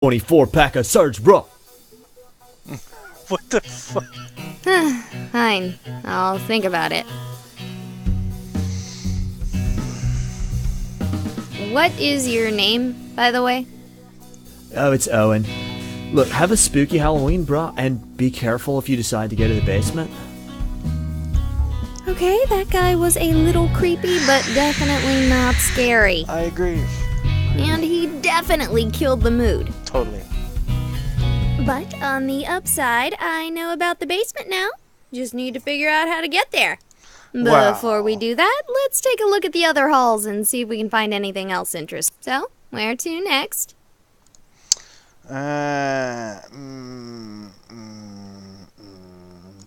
24-pack of Surge, bro. What the fuck? Fine. I'll think about it. What is your name, by the way? Oh, it's Owen. Look, have a spooky Halloween, bro, and be careful if you decide to go to the basement. Okay, that guy was a little creepy, but definitely not scary. I agree. And he definitely killed the mood. Totally. But on the upside, I know about the basement now. Just need to figure out how to get there. Wow. Before we do that, let's take a look at the other halls and see if we can find anything else interesting. So, where to next?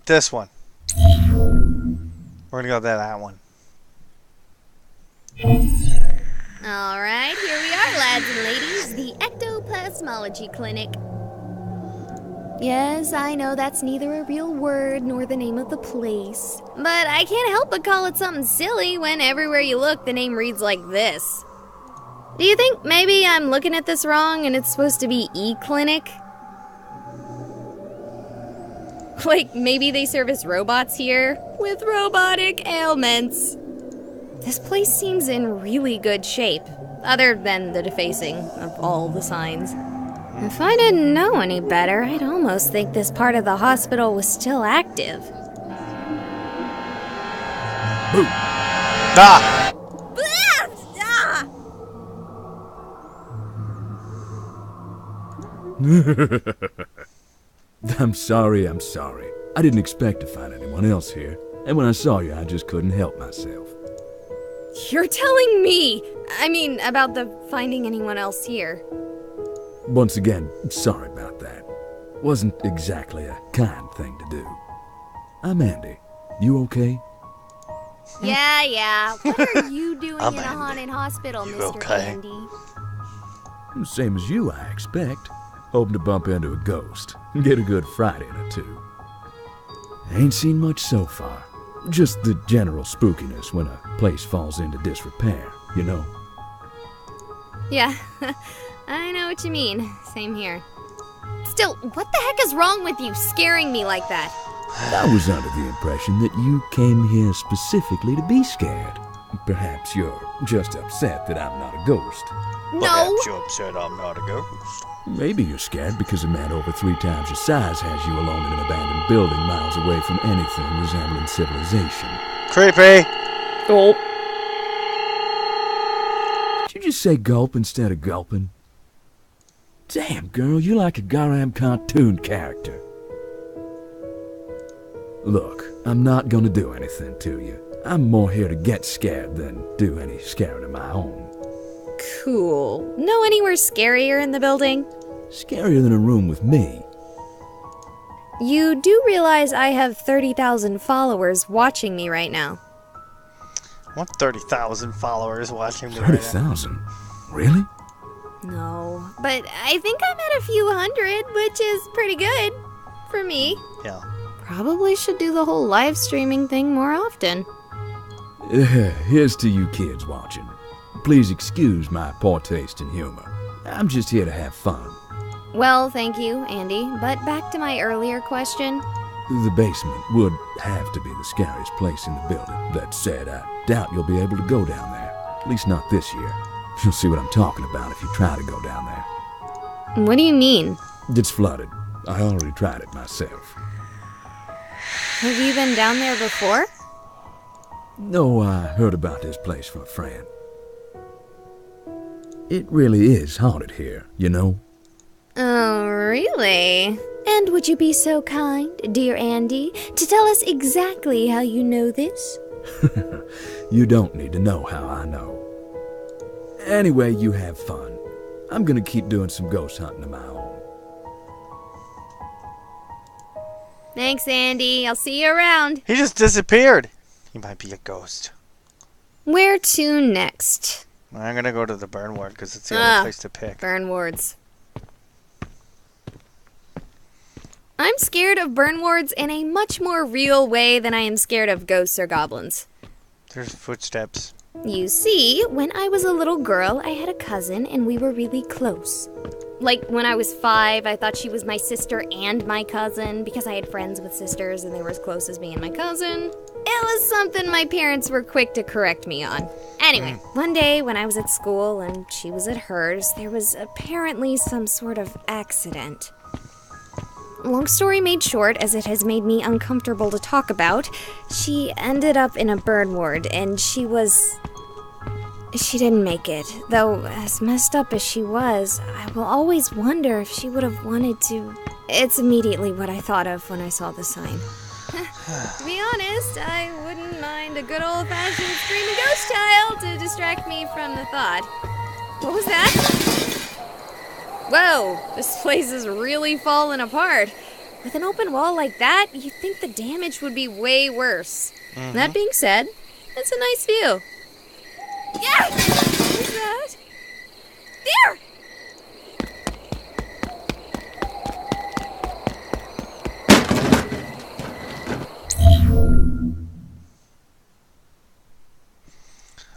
This one. We're gonna go to that one. Alright, here we are, lads and ladies. The Ectoplasmology Clinic. Yes, I know that's neither a real word nor the name of the place. But I can't help but call it something silly when everywhere you look, the name reads like this. Do you think maybe I'm looking at this wrong and it's supposed to be E-Clinic? Like, maybe they service robots here with robotic ailments. This place seems in really good shape, other than the defacing of all the signs. If I didn't know any better, I'd almost think this part of the hospital was still active. Boo! Ah! I'm sorry. I didn't expect to find anyone else here. And when I saw you, I just couldn't help myself. You're telling me! I mean, about the finding anyone else here. Once again, sorry about that. Wasn't exactly a kind thing to do. I'm Andy. You okay? Yeah. What are you doing I'm in a Andy. haunted hospital, You Mr. okay? Andy? Same as you, I expect. Hoping to bump into a ghost. Get a good fright in or two. Ain't seen much so far. Just the general spookiness when a place falls into disrepair, you know? Yeah, I know what you mean. Same here. Still, what the heck is wrong with you scaring me like that? I was under the impression that you came here specifically to be scared. Perhaps you're just upset that I'm not a ghost. No! Perhaps you're upset I'm not a ghost. Maybe you're scared because a man over 3 times your size has you alone in an abandoned building miles away from anything resembling civilization. Creepy! Gulp. Did you just say gulp instead of gulping? Damn, girl, you're like a Garam cartoon character. Look, I'm not gonna do anything to you. I'm more here to get scared than do any scaring of my own. Cool. Know anywhere scarier in the building? Scarier than a room with me. You do realize I have 30,000 followers watching me right now. I want 30,000 followers watching me right now. 30,000? Really? No, but I think I'm at a few hundred, which is pretty good for me. Yeah. Probably should do the whole live streaming thing more often. Here's to you kids watching. Please excuse my poor taste in humor. I'm just here to have fun. Well, thank you, Andy, but back to my earlier question. The basement would have to be the scariest place in the building. That said, I doubt you'll be able to go down there. At least not this year. You'll see what I'm talking about if you try to go down there. What do you mean? It's flooded. I already tried it myself. Have you been down there before? No, I heard about this place from a friend. It really is haunted here, you know? Oh, really? And would you be so kind, dear Andy, to tell us exactly how you know this? You don't need to know how I know. Anyway, you have fun. I'm gonna keep doing some ghost hunting of my own. Thanks, Andy. I'll see you around. He just disappeared. He might be a ghost. Where to next? I'm gonna go to the burn ward because it's the only place to pick. Burn wards. I'm scared of burn wards in a much more real way than I am scared of ghosts or goblins. There's footsteps. You see, when I was a little girl, I had a cousin and we were really close. Like, when I was 5, I thought she was my sister and my cousin because I had friends with sisters and they were as close as me and my cousin. It was something my parents were quick to correct me on. Anyway, one day when I was at school and she was at hers, there was apparently some sort of accident. Long story made short, as it has made me uncomfortable to talk about, she ended up in a burn ward and she didn't make it. Though, as messed up as she was, I will always wonder if she would have wanted to. It's immediately what I thought of when I saw the sign. To be honest, I wouldn't mind a good old-fashioned screaming ghost child to distract me from the thought. What was that? Whoa, this place is really falling apart. With an open wall like that, you'd think the damage would be way worse. That being said, it's a nice view. Yeah! What's that? There!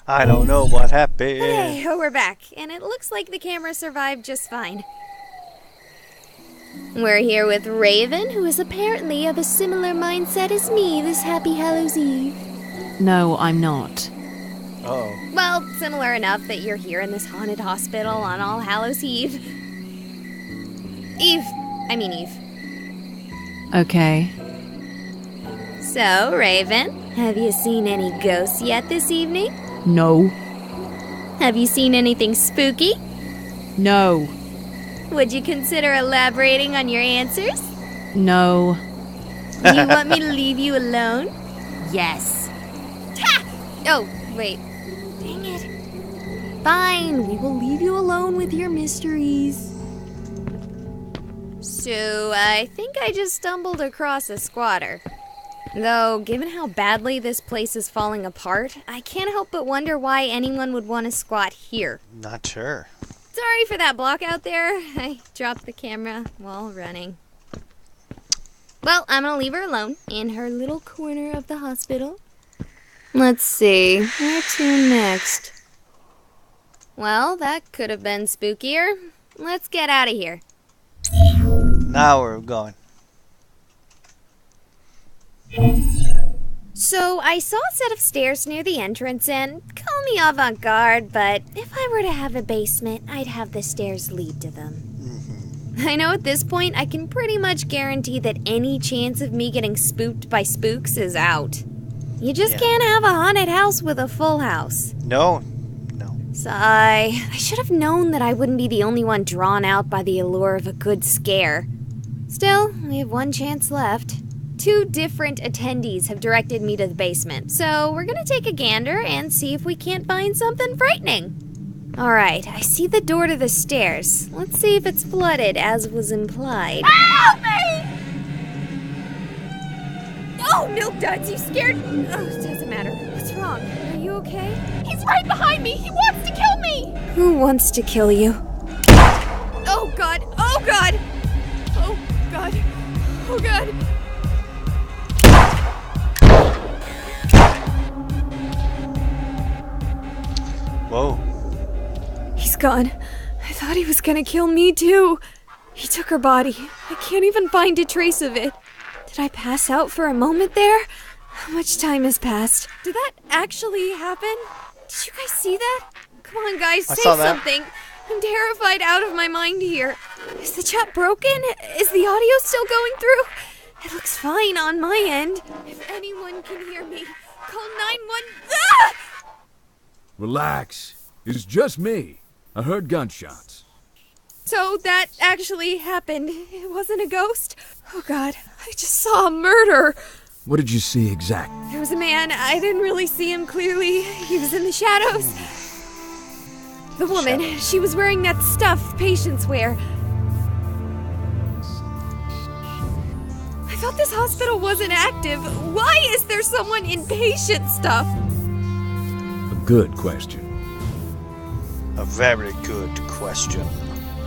I don't know what happened. Okay, we're back, and it looks like the camera survived just fine. We're here with Raven, who is apparently of a similar mindset as me this happy Hallows Eve. No, I'm not. Oh. Well, similar enough that you're here in this haunted hospital on All Hallows Eve. Eve. Okay. So, Raven, have you seen any ghosts yet this evening? No. Have you seen anything spooky? No. Would you consider elaborating on your answers? No. You want me to leave you alone? Yes. Ha! Oh, wait. Dang it. Fine, we will leave you alone with your mysteries. So, I think I just stumbled across a squatter. Though, given how badly this place is falling apart, I can't help but wonder why anyone would want to squat here. Not sure. Sorry for that block out there. I dropped the camera while running. Well, I'm gonna leave her alone in her little corner of the hospital. Let's see, where to next? Well, that could have been spookier. Let's get out of here. Now we're going. So, I saw a set of stairs near the entrance, and call me avant-garde, but if I were to have a basement, I'd have the stairs lead to them. I know at this point, I can pretty much guarantee that any chance of me getting spooked by spooks is out. You just can't have a haunted house with a full house. No. Sigh. I should have known that I wouldn't be the only one drawn out by the allure of a good scare. Still, we have one chance left. 2 different attendees have directed me to the basement, so we're gonna take a gander and see if we can't find something frightening. Alright, I see the door to the stairs. Let's see if it's flooded, as was implied. Help me! Oh, Milk Duds, you scared? Oh, it doesn't matter. What's wrong? Are you okay? He's right behind me! He wants to kill me! Who wants to kill you? Oh, God! Oh, God! Oh, God! Oh, God! Whoa. He's gone. I thought he was gonna kill me too. He took her body. I can't even find a trace of it. Did I pass out for a moment there? How much time has passed? Did that actually happen? Did you guys see that? Come on, guys, say something. I'm terrified out of my mind here. Is the chat broken? Is the audio still going through? It looks fine on my end. If anyone can hear me, call 911. Ah! Relax. It's just me. I heard gunshots. So that actually happened. It wasn't a ghost? Oh God, I just saw a murder. What did you see exactly? There was a man. I didn't really see him clearly. He was in the shadows. The woman, she was wearing that stuff patients wear. I thought this hospital wasn't active. Why is there someone in patient stuff? A good question. A very good question.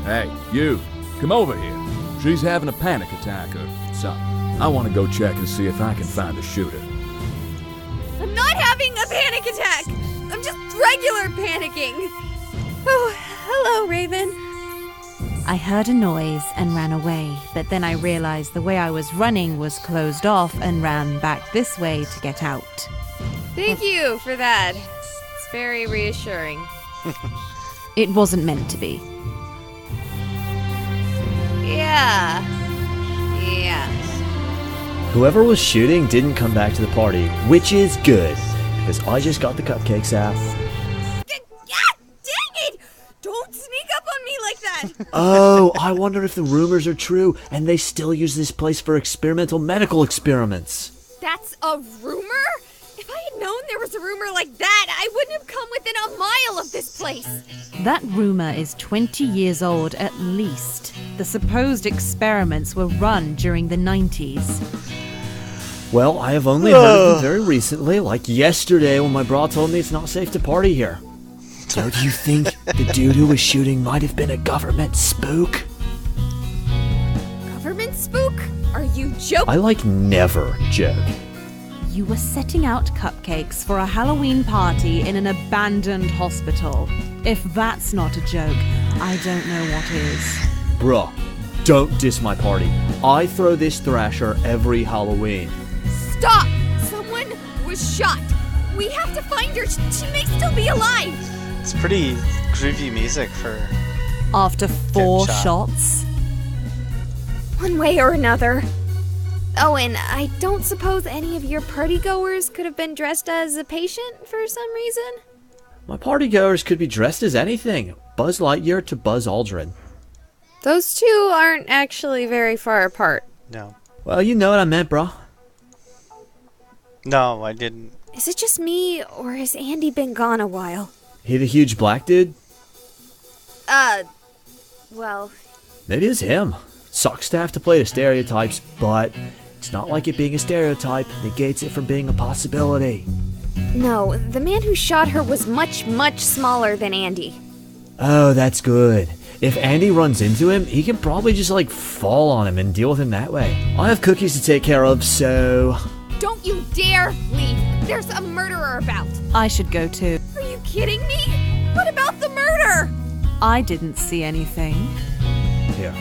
Hey, you, come over here. She's having a panic attack or something. I want to go check and see if I can find the shooter. I'm not having a panic attack! I'm just regular panicking! Oh, hello, Raven. I heard a noise and ran away, but then I realized the way I was running was closed off and ran back this way to get out. Thank you for that. It's very reassuring. It wasn't meant to be. Yeah. Whoever was shooting didn't come back to the party, which is good, because I just got the cupcakes out. Dang it! Don't sneak up on me like that! Oh, I wonder if the rumors are true, and they still use this place for experimental medical experiments. That's a rumor? If I had known there was a rumor like that, I wouldn't have come within a mile of this place. That rumor is 20 years old at least. The supposed experiments were run during the 90s. Well, I have only heard of them very recently, like yesterday when my bra told me it's not safe to party here. So do you think the dude who was shooting might have been a government spook? Government spook? Are you joking? I never joke. You were setting out cupcakes for a Halloween party in an abandoned hospital. If that's not a joke, I don't know what is. Bruh, don't diss my party. I throw this thrasher every Halloween. Stop! Someone was shot. We have to find her. She may still be alive. It's pretty groovy music for... After 4 shot. shots? One way or another. Owen, I don't suppose any of your partygoers could have been dressed as a patient for some reason? My partygoers could be dressed as anything. Buzz Lightyear to Buzz Aldrin. Those two aren't actually very far apart. No. Well, you know what I meant, bro. No, I didn't. Is it just me, or has Andy been gone a while? He the huge black dude? Well... Maybe it was him. Sucks to have to play the stereotypes, but it's not like it being a stereotype negates it from being a possibility. No, the man who shot her was much, much smaller than Andy. Oh, that's good. If Andy runs into him, he can probably just fall on him and deal with him that way. I have cookies to take care of, so... Don't you dare leave! There's a murderer about! I should go too. Are you kidding me? What about the murder? I didn't see anything. Here.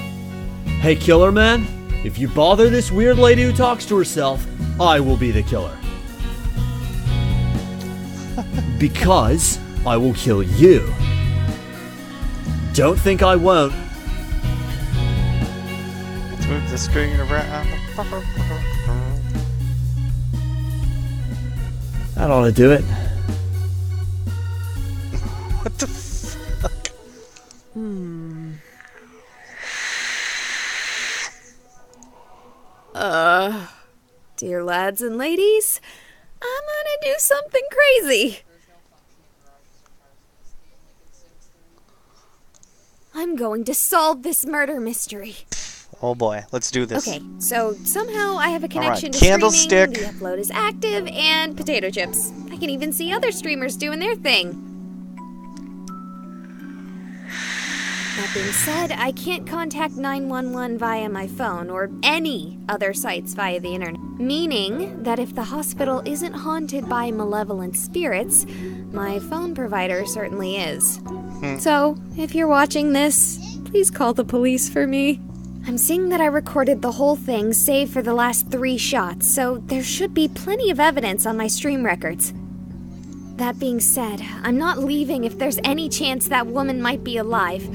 Hey, killer man, if you bother this weird lady who talks to herself, I will be the killer. Because I will kill you. Don't think I won't. Let's move the screen around. That ought to do it. What the fuck? Dear lads and ladies, I'm gonna do something crazy. I'm going to solve this murder mystery. Oh boy, let's do this. Okay, so somehow I have a connection to Candlestick. streaming, the upload is active, and potato chips. I can even see other streamers doing their thing. That being said, I can't contact 911 via my phone or any other sites via the internet. Meaning that if the hospital isn't haunted by malevolent spirits, my phone provider certainly is. So, if you're watching this, please call the police for me. I'm seeing that I recorded the whole thing, save for the last 3 shots, so there should be plenty of evidence on my stream records. That being said, I'm not leaving if there's any chance that woman might be alive.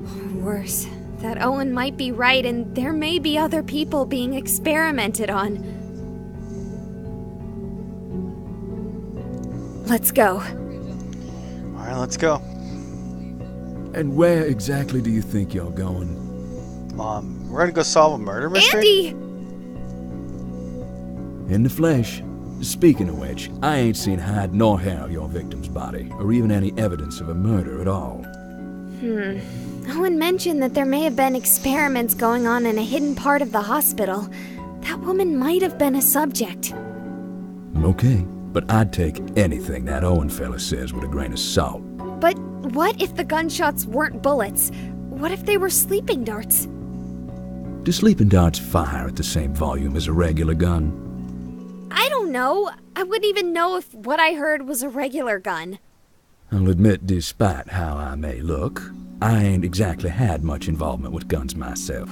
Or worse, that Owen might be right and there may be other people being experimented on. Let's go. Alright, let's go. And where exactly do you think you're going? We're gonna go solve a murder mystery? Andy! In the flesh. Speaking of which, I ain't seen hide nor hair of your victim's body, or even any evidence of a murder at all. Owen mentioned that there may have been experiments going on in a hidden part of the hospital. That woman might have been a subject. Okay, but I'd take anything that Owen fella says with a grain of salt. But what if the gunshots weren't bullets? What if they were sleeping darts? Do sleeping darts fire at the same volume as a regular gun? I don't know. I wouldn't even know if what I heard was a regular gun. I'll admit, despite how I may look, I ain't exactly had much involvement with guns myself.